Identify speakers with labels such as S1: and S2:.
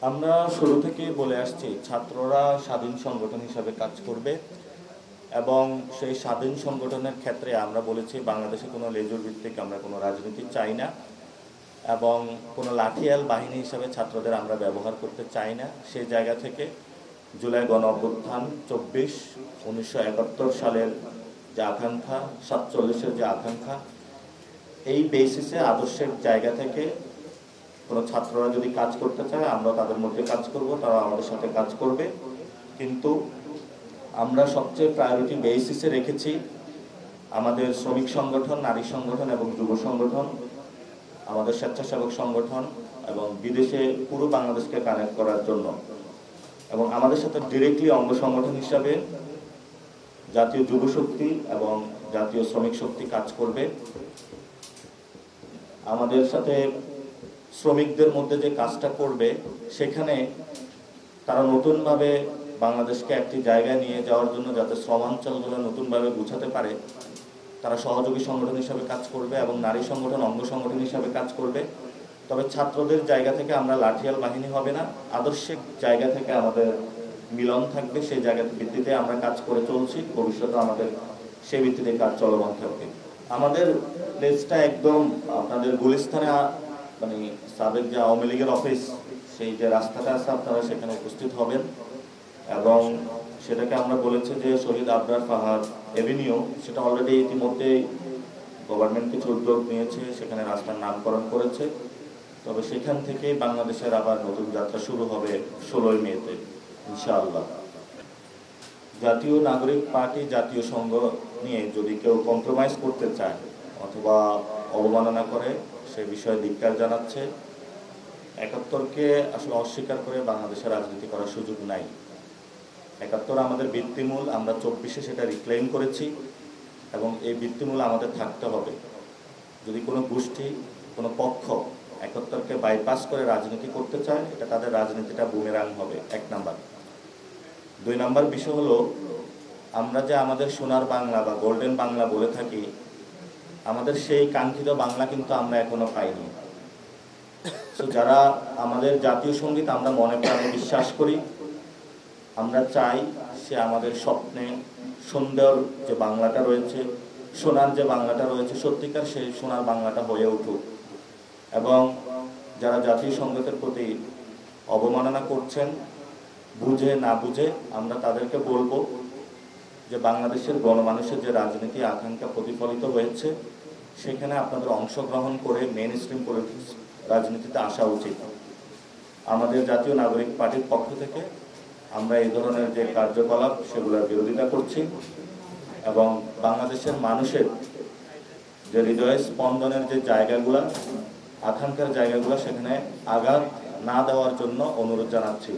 S1: আমরা শুরু থেকে বলে আসছি ছাত্ররা স্বাধীন সংগঠন হিসাবে কাজ করবে এবং সেই স্বাধীন সংগঠনের ক্ষেত্রে আমরা বলেছি বাংলাদেশে কোনো লেজুর ভিত্তিক আমরা কোনো রাজনীতি চাই না এবং কোনো লাঠিয়াল বাহিনী হিসাবে ছাত্রদের আমরা ব্যবহার করতে চাই না। সেই জায়গা থেকে জুলাই গণ অভ্যুত্থান 1971 সালের যে আকাঙ্ক্ষা, 47-এর যে আকাঙ্ক্ষা, এই বেসিসে আদর্শের জায়গা থেকে কোনো ছাত্ররা যদি কাজ করতে চায় আমরা তাদের মধ্যে কাজ করব, তারা আমাদের সাথে কাজ করবে। কিন্তু আমরা সবচেয়ে প্রায়োরিটি বেসিসে রেখেছি আমাদের শ্রমিক সংগঠন, নারী সংগঠন এবং যুব সংগঠন, আমাদের স্বেচ্ছাসেবক সংগঠন এবং বিদেশে পুরো বাংলাদেশকে কানেক্ট করার জন্য। এবং আমাদের সাথে ডিরেক্টলি অঙ্গ সংগঠন হিসাবে জাতীয় যুব শক্তি এবং জাতীয় শ্রমিক শক্তি কাজ করবে। আমাদের সাথে শ্রমিকদের মধ্যে যে কাজটা করবে সেখানে তারা নতুনভাবে বাংলাদেশকে একটি জায়গায় নিয়ে যাওয়ার জন্য যাতে শ্রমাঞ্চলগুলো নতুনভাবে গুছাতে পারে তারা সহযোগী সংগঠন হিসাবে কাজ করবে এবং নারী সংগঠন অঙ্গ সংগঠন হিসাবে কাজ করবে। তবে ছাত্রদের জায়গা থেকে আমরা লাঠিয়াল বাহিনী হবে না, আদর্শিক জায়গা থেকে আমাদের মিলন থাকবে। সেই জায়গার ভিত্তিতে আমরা কাজ করে চলছি, ভবিষ্যতে আমাদের সেই ভিত্তিতে কাজ চলমান থাকবে। আমাদের প্লেসটা একদম আপনাদের গুলিস্তানে, মানে সাবেক যে আওয়ামী লীগের অফিস, সেই যে রাস্তাটা আছে আপনারা সেখানে উপস্থিত হবেন এবং সেটাকে আমরা বলেছি যে শহীদ আবরার ফাহাদ এভিনিউ। সেটা অলরেডি ইতিমধ্যেই গভর্নমেন্ট কিছু উদ্যোগ নিয়েছে, সেখানে রাস্তার নামকরণ করেছে। তবে সেখান থেকেই বাংলাদেশের আবার নতুন যাত্রা শুরু হবে 16 মেতে ইনশাআল্লাহ। জাতীয় নাগরিক পার্টি জাতীয় সংঘ নিয়ে যদি কেউ কম্প্রোমাইজ করতে চায় অথবা অবমাননা করে সে বিষয়ে ধিক্কার জানাচ্ছে। 71কে আসলে অস্বীকার করে বাংলাদেশের রাজনীতি করার সুযোগ নাই। 71 আমাদের ভিত্তিমূল, আমরা 24-এ সেটা রিক্লেইম করেছি এবং এই ভিত্তিমূল আমাদের থাকতে হবে। যদি কোনো গোষ্ঠী, কোনো পক্ষ 71কে বাইপাস করে রাজনীতি করতে চায়, এটা তাদের রাজনীতিটা বুমেরাং হবে, 1 নাম্বার। 2 নাম্বার বিষয় হলো আমরা যে আমাদের সোনার বাংলা বা গোল্ডেন বাংলা বলে থাকি, আমাদের সেই কাঙ্ক্ষিত বাংলা কিন্তু আমরা এখনো পাইনি। তো যারা আমাদের জাতীয় সঙ্গীত আমরা মনে প্রাণে বিশ্বাস করি, আমরা চাই সে আমাদের স্বপ্নে সুন্দর যে বাংলাটা রয়েছে, সোনার যে বাংলাটা রয়েছে, সত্যিকার সেই সোনার বাংলাটা হয়ে উঠুক। এবং যারা জাতীয় সঙ্গীতের প্রতি অবমাননা করছেন বুঝে না বুঝে, আমরা তাদেরকে বলবো যে বাংলাদেশের গণমানুষের যে রাজনীতি আকাঙ্ক্ষা প্রতিফলিত হয়েছে সেখানে আপনাদের অংশগ্রহণ করে মেইন স্ট্রিম পলিটিক্স রাজনীতিতে আসা উচিত। আমাদের জাতীয় নাগরিক পার্টির পক্ষ থেকে আমরা এই ধরনের যে কার্যকলাপ সেগুলোর বিরোধিতা করছি এবং বাংলাদেশের মানুষের যে হৃদয় স্পন্দনের যে জায়গাগুলো, আকাঙ্ক্ষার জায়গাগুলো, সেখানে আঘাত না দেওয়ার জন্য অনুরোধ জানাচ্ছি।